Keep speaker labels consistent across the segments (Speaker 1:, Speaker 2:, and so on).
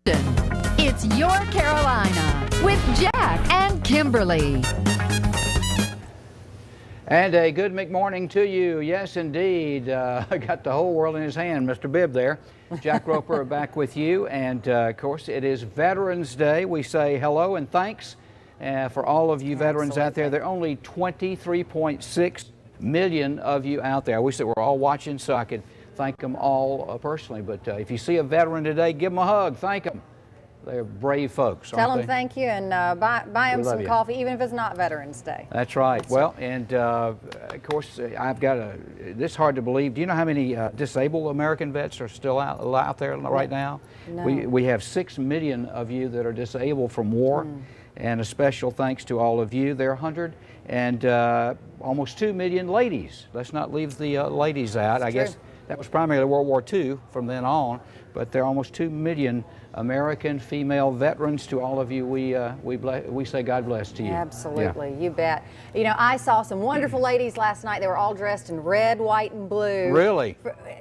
Speaker 1: It's Your Carolina with Jack and Kimberly.
Speaker 2: And a good McMorning to you. Yes, indeed. I got the whole world in his hand, Mr. Bibb there. Jack Roper back with you. And, of course, it is Veterans Day. We say hello and thanks for all of you veterans out there. There are only 23.6 million of you out there. I wish that we're all watching so I could thank them all personally. But if you see a veteran today, give them a hug. Thank them. They're brave folks.
Speaker 3: Tell them thank you and buy them some coffee, even if it's not Veterans Day.
Speaker 2: That's right. Well, and of course, I've got this is hard to believe. Do you know how many disabled American vets are still out there right now?
Speaker 3: No.
Speaker 2: We have 6 million of you that are disabled from war, and a special thanks to all of you. There are 100 and almost 2 million ladies. Let's not leave the ladies out. I guess that was primarily World War II from then on, but there are almost 2 million American female veterans. To all of you, we say God bless to you.
Speaker 3: Absolutely, you bet. You know, I saw some wonderful ladies last night. They were all dressed in red, white, and blue.
Speaker 2: Really?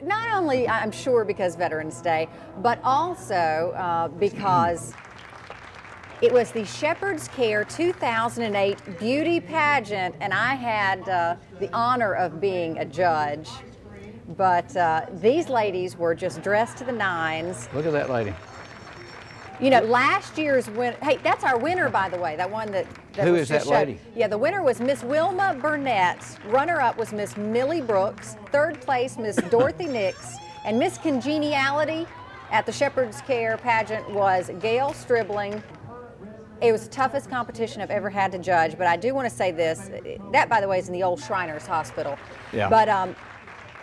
Speaker 3: Not only, I'm sure, because Veterans Day, but also because it was the Shepherd's Care 2008 beauty pageant, and I had the honor of being a judge. But these ladies were just dressed to the nines.
Speaker 2: Look at that lady.
Speaker 3: You know, last year's winner, hey, that's our winner, by the way, that one that
Speaker 2: Who
Speaker 3: was
Speaker 2: is
Speaker 3: just
Speaker 2: that lady?
Speaker 3: Yeah, the winner was Miss Wilma Burnett. Runner-up was Miss Millie Brooks. Third place, Miss Dorothy Nix. And Miss Congeniality at the Shepherd's Care pageant was Gail Stribling. It was the toughest competition I've ever had to judge, but I do want to say this. That, by the way, is in the old Shriners Hospital.
Speaker 2: Yeah.
Speaker 3: But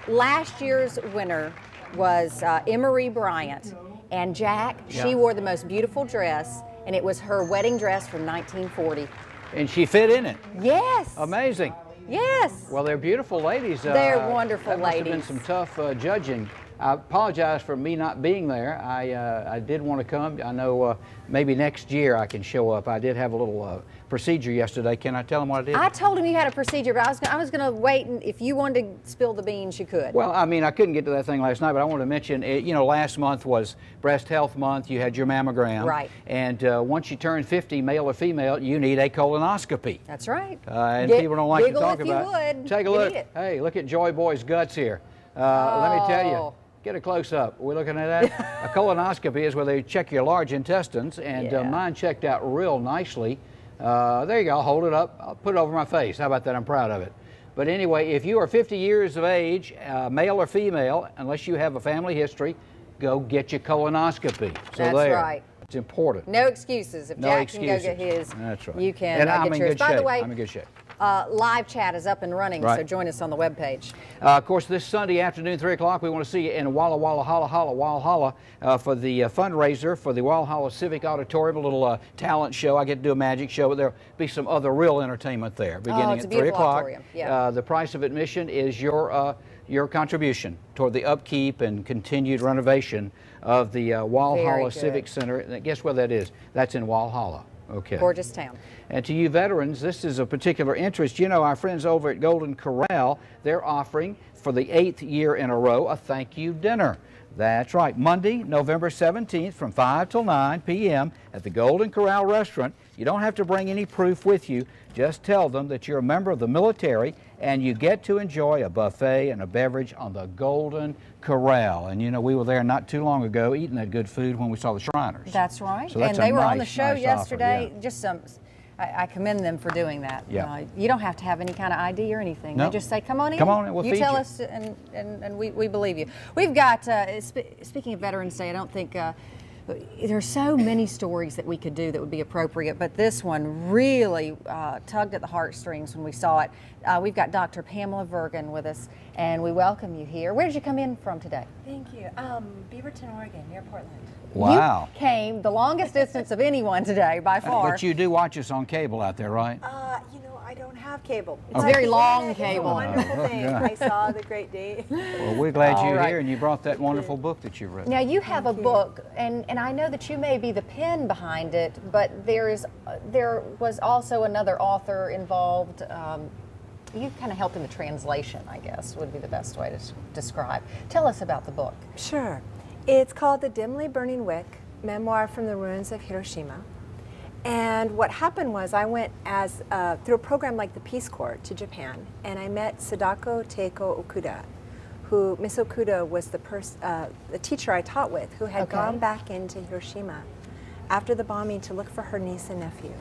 Speaker 3: last year's winner was Emery Bryant. And Jack, she wore the most beautiful dress, and it was her wedding dress from 1940.
Speaker 2: And she fit in it.
Speaker 3: Yes.
Speaker 2: Amazing.
Speaker 3: Yes.
Speaker 2: Well, they're beautiful ladies.
Speaker 3: They're wonderful
Speaker 2: that must
Speaker 3: ladies.
Speaker 2: have been some tough judging. I apologize for me not being there. I did want to come. I know maybe next year I can show up. I did have a little procedure yesterday. Can I tell them what I did?
Speaker 3: I told him you had a procedure, but I was going to wait, and if you wanted to spill the beans, you could.
Speaker 2: Well, I mean, I couldn't get to that thing last night, but I wanted to mention, you know, last month was Breast Health Month. You had your mammogram.
Speaker 3: Right.
Speaker 2: And once you turn 50, male or female, you need a colonoscopy.
Speaker 3: That's right.
Speaker 2: And people don't like to talk
Speaker 3: if you
Speaker 2: about it.
Speaker 3: would.
Speaker 2: Take a look. Hey, look at Joy Boy's guts here. Let me tell you. Get a close-up. We're looking at that. A colonoscopy is where they check your large intestines, and mine checked out real nicely. There you go. I'll hold it up. I'll put it over my face. How about that? I'm proud of it. But anyway, if you are 50 years of age, male or female, unless you have a family history, go get your colonoscopy. So
Speaker 3: That's right.
Speaker 2: It's important.
Speaker 3: No excuses. If
Speaker 2: No
Speaker 3: Jack
Speaker 2: excuses.
Speaker 3: can go get his,
Speaker 2: That's right.
Speaker 3: you can
Speaker 2: And I'm
Speaker 3: get
Speaker 2: in
Speaker 3: yours.
Speaker 2: good
Speaker 3: By
Speaker 2: shape.
Speaker 3: the way,
Speaker 2: I'm in good shape.
Speaker 3: live chat is up and running,
Speaker 2: Right.
Speaker 3: so join us on the webpage.
Speaker 2: Of course, this Sunday afternoon, 3 o'clock, we want to see you in Walla Walla Holla Holla Walhalla for the fundraiser for the Walhalla Civic Auditorium, a little talent show. I get to do a magic show, but there'll be some other real entertainment there beginning
Speaker 3: it's a
Speaker 2: at 3
Speaker 3: beautiful
Speaker 2: o'clock.
Speaker 3: auditorium. Yeah.
Speaker 2: The price of admission is your contribution toward the upkeep and continued renovation of the Walhalla Civic Center. And guess where that is? That's in Walhalla. Okay.
Speaker 3: Gorgeous town.
Speaker 2: And to you veterans, this is of particular interest. You know, our friends over at Golden Corral, they're offering for the 8th year in a row a thank you dinner. That's right, Monday, November 17th from 5 till 9 p.m. at the Golden Corral restaurant. You don't have to bring any proof with you. Just tell them that you're a member of the military and you get to enjoy a buffet and a beverage on the Golden Corral. And you know, we were there not too long ago eating that good food when we saw the Shriners.
Speaker 3: That's right.
Speaker 2: So that's
Speaker 3: and they were
Speaker 2: nice,
Speaker 3: on the show
Speaker 2: nice
Speaker 3: yesterday.
Speaker 2: offer, yeah.
Speaker 3: Just some. I commend them for doing that.
Speaker 2: Yeah.
Speaker 3: You don't have to have any kind of ID or anything.
Speaker 2: No.
Speaker 3: They just say, come on in.
Speaker 2: Come on in, we'll
Speaker 3: you
Speaker 2: feed
Speaker 3: tell
Speaker 2: you.
Speaker 3: us, and we believe you. We've got, speaking of Veterans Day, I don't think, there are so many stories that we could do that would be appropriate, but this one really tugged at the heartstrings when we saw it. We've got Dr. Pamela Vergun with us, and we welcome you here. Where did you come in from today?
Speaker 4: Thank you. Beaverton, Oregon, near Portland.
Speaker 2: Wow.
Speaker 3: You came the longest distance of anyone today, by far.
Speaker 2: But you do watch us on cable out there, right?
Speaker 4: You know, I don't have cable.
Speaker 3: It's very long
Speaker 4: It's a
Speaker 3: cable.
Speaker 4: wonderful thing. I saw the great day.
Speaker 2: Well, we're glad
Speaker 3: All
Speaker 2: you're
Speaker 3: right.
Speaker 2: here, and you brought that wonderful book that you've read.
Speaker 3: Now you have a book, and I know that you may be the pen behind it, but there was also another author involved. You kind of helped in the translation, I guess, would be the best way to describe. Tell us about the book.
Speaker 4: Sure. It's called The Dimly Burning Wick, Memoir from the Ruins of Hiroshima. And what happened was I went as through a program like the Peace Corps to Japan, and I met Sadako Teiko Okuda, who Miss Okuda was the teacher I taught with, who had gone back into Hiroshima after the bombing to look for her niece and nephew.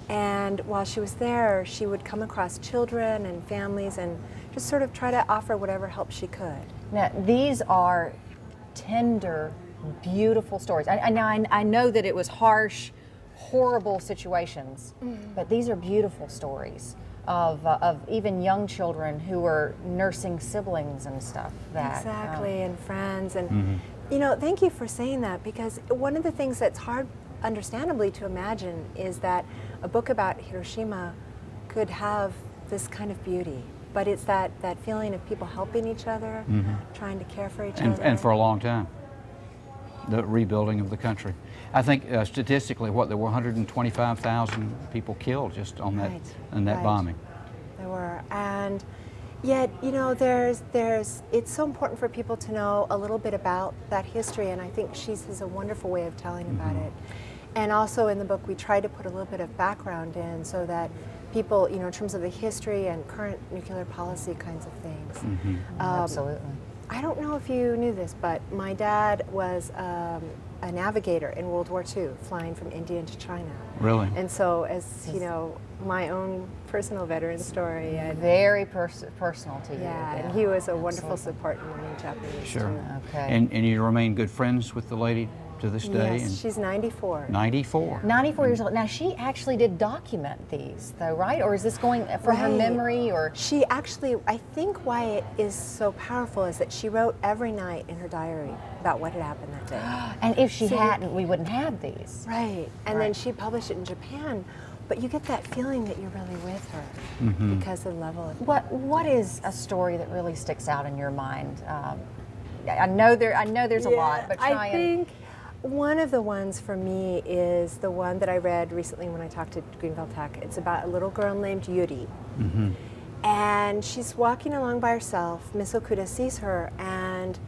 Speaker 4: And while she was there, she would come across children and families and just sort of try to offer whatever help she could.
Speaker 3: Now, these are tender, beautiful stories. I know that it was harsh, horrible situations, but these are beautiful stories of even young children who were nursing siblings and stuff.
Speaker 4: Exactly, and friends. And you know, thank you for saying that, because one of the things that's hard, understandably, to imagine is that a book about Hiroshima could have this kind of beauty. But it's that feeling of people helping each other, trying to care for each other.
Speaker 2: And for a long time, the rebuilding of the country. I think statistically, there were 125,000 people killed just on that bombing.
Speaker 4: There were, and yet, you know, it's so important for people to know a little bit about that history, and I think she has a wonderful way of telling about it. And also in the book, we try to put a little bit of background in so that people, you know, in terms of the history and current nuclear policy kinds of things.
Speaker 3: Absolutely.
Speaker 4: I don't know if you knew this, but my dad was a navigator in World War II, flying from India to China.
Speaker 2: Really?
Speaker 4: And so, as you know, my own personal veteran story. And
Speaker 3: very personal to you.
Speaker 4: yeah, and he was a wonderful support in learning Japanese.
Speaker 2: Sure.
Speaker 4: Too.
Speaker 3: Okay.
Speaker 2: And you remain good friends with the lady to this day?
Speaker 4: Yes, she's 94.
Speaker 2: 94.
Speaker 3: 94 years old. Now, she actually did document these, though, right? Or is this going from her
Speaker 4: Right.
Speaker 3: memory? Or
Speaker 4: She actually, I think why it is so powerful is that she wrote every night in her diary about what had happened that day.
Speaker 3: and if she
Speaker 4: So-
Speaker 3: hadn't, we wouldn't have these.
Speaker 4: Right. And then
Speaker 3: Right.
Speaker 4: she published it in Japan, but you get that feeling that you're really with her because of the level of
Speaker 3: What is a story that really sticks out in your mind? I know there's a lot, but try
Speaker 4: I think one of the ones for me is the one that I read recently when I talked to Greenville Tech. It's about a little girl named Yuri. And she's walking along by herself. Miss Okuda sees her, and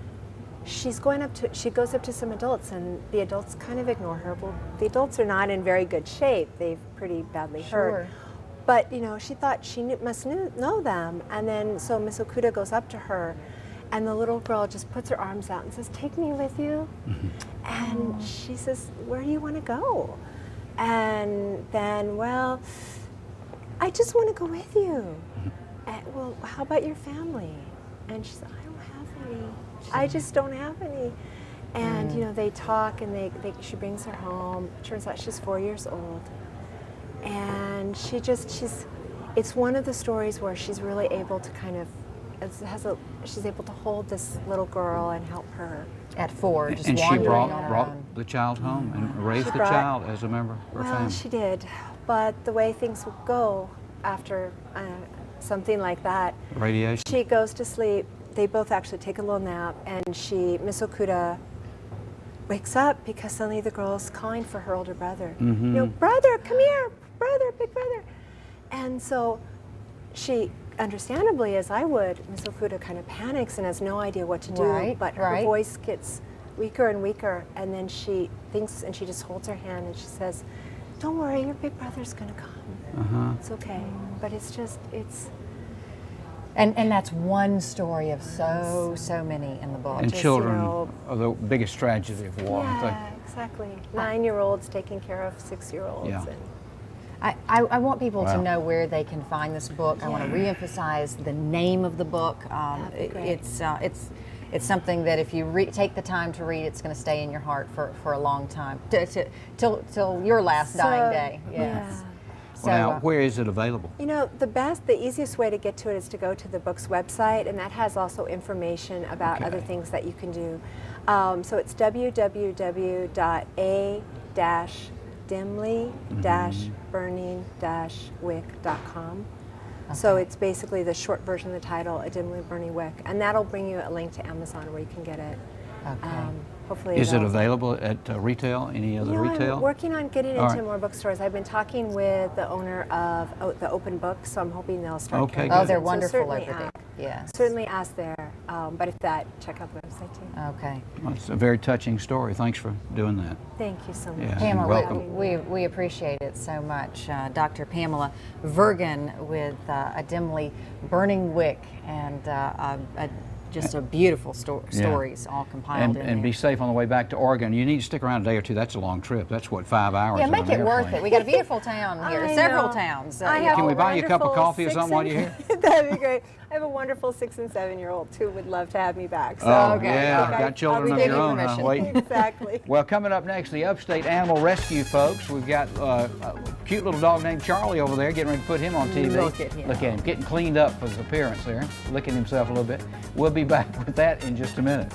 Speaker 4: she goes up to some adults, and the adults kind of ignore her. Well, the adults are not in very good shape. They've pretty badly hurt.
Speaker 3: Sure.
Speaker 4: But, you know, she thought she must know them. And then, so Miss Okuda goes up to her, and the little girl just puts her arms out and says, "Take me with you." And she says, "Where do you want to go?" And then, "Well, I just want to go with you." And, "Well, how about your family?" And she said, "I don't have any. I just don't have any." And, you know, they talk, and she brings her home. Turns out she's 4 years old. And it's one of the stories where she's really able to kind of, she's able to hold this little girl and help her.
Speaker 3: at 4, just
Speaker 2: And she
Speaker 3: wandering
Speaker 2: brought
Speaker 3: around.
Speaker 2: the child home and raised
Speaker 4: She
Speaker 2: the
Speaker 4: brought-
Speaker 2: child as a member of her
Speaker 4: Well,
Speaker 2: family.
Speaker 4: she did, but the way things would go after something like that,
Speaker 2: Radiation.
Speaker 4: she goes to sleep. They both actually take a little nap, and Miss Okuda wakes up because suddenly the girl's calling for her older brother. You know, "Brother, come here, brother, big brother." And so she, understandably, as I would, Miss Okuda kind of panics and has no idea what to do,
Speaker 3: Right,
Speaker 4: but her
Speaker 3: right.
Speaker 4: voice gets weaker and weaker, and then she thinks, and she just holds her hand and she says, "Don't worry, your big brother's gonna come. It's okay." But it's
Speaker 3: And that's one story of so many in the book.
Speaker 2: And
Speaker 4: just,
Speaker 2: children
Speaker 4: you know,
Speaker 2: are the biggest tragedy of war. aren't they?
Speaker 4: yeah, exactly. 9-year-olds taking care of 6-year-olds.
Speaker 2: Yeah.
Speaker 4: And
Speaker 3: I want people to
Speaker 2: Wow.
Speaker 3: know where they can find this book. I want to reemphasize the name of the book.
Speaker 4: That'd be great.
Speaker 3: It's something that if you take the time to read, it's going to stay in your heart for a long time, till your last dying day. Yes.
Speaker 4: Yeah.
Speaker 3: So,
Speaker 2: Well, now, where is it available?
Speaker 4: You know, the easiest way to get to it is to go to the book's website, and that has also information about other
Speaker 2: Okay.
Speaker 4: things that you can do. So it's www.dimly-burning-wick.com. So it's basically the short version of the title, A Dimly Burning Wick, and that'll bring you a link to Amazon where you can get it.
Speaker 3: Okay.
Speaker 4: Hopefully
Speaker 2: Is it
Speaker 4: it'll-
Speaker 2: available at retail? Any other
Speaker 4: You know,
Speaker 2: retail?
Speaker 4: I'm working on getting
Speaker 2: All
Speaker 4: into
Speaker 2: right.
Speaker 4: more bookstores. I've been talking with the owner of the Open Book, so I'm hoping they'll start
Speaker 2: Okay,
Speaker 4: carrying
Speaker 2: good.
Speaker 3: Oh, they're
Speaker 4: it. So
Speaker 3: wonderful
Speaker 4: certainly
Speaker 3: over there.
Speaker 4: ask.
Speaker 3: Yes.
Speaker 4: certainly ask there. But if that, check out the website too.
Speaker 3: Okay.
Speaker 2: Well, it's a very touching story. Thanks for doing that.
Speaker 4: Thank you so much.
Speaker 2: Yeah.
Speaker 3: Pamela,
Speaker 2: welcome.
Speaker 3: we appreciate it so much. Dr. Pamela Vergun with a Dimly Burning Wick, and just a beautiful stories all compiled in
Speaker 2: And
Speaker 3: there.
Speaker 2: be safe on the way back to Oregon. You need to stick around a day or two. That's a long trip. That's what, 5 hours?
Speaker 3: Yeah,
Speaker 2: on
Speaker 3: make
Speaker 2: an
Speaker 3: it worth
Speaker 2: airplane.
Speaker 3: it. We got a beautiful town here,
Speaker 4: I
Speaker 3: several
Speaker 4: know.
Speaker 3: towns.
Speaker 4: I
Speaker 3: you
Speaker 4: have
Speaker 3: know.
Speaker 2: Can we buy you a cup of
Speaker 4: wonderful
Speaker 2: coffee or
Speaker 4: 6
Speaker 2: something while
Speaker 4: and-
Speaker 2: you're here?
Speaker 4: That'd be great. I have a wonderful 6 and 7-year-old too. Would love to have me back. So
Speaker 2: Oh,
Speaker 3: Okay,
Speaker 2: yeah.
Speaker 3: okay.
Speaker 2: Got children
Speaker 3: I'll
Speaker 2: of
Speaker 3: be
Speaker 2: your own, huh?
Speaker 3: giving
Speaker 2: Wait.
Speaker 4: exactly.
Speaker 2: Well, coming up next, the Upstate Animal Rescue folks. We've got a cute little dog named Charlie over there, getting ready to put him on TV.
Speaker 3: Look at him.
Speaker 2: Look at him, getting cleaned up for his appearance there, licking himself a little bit. We'll be back with that in just a minute.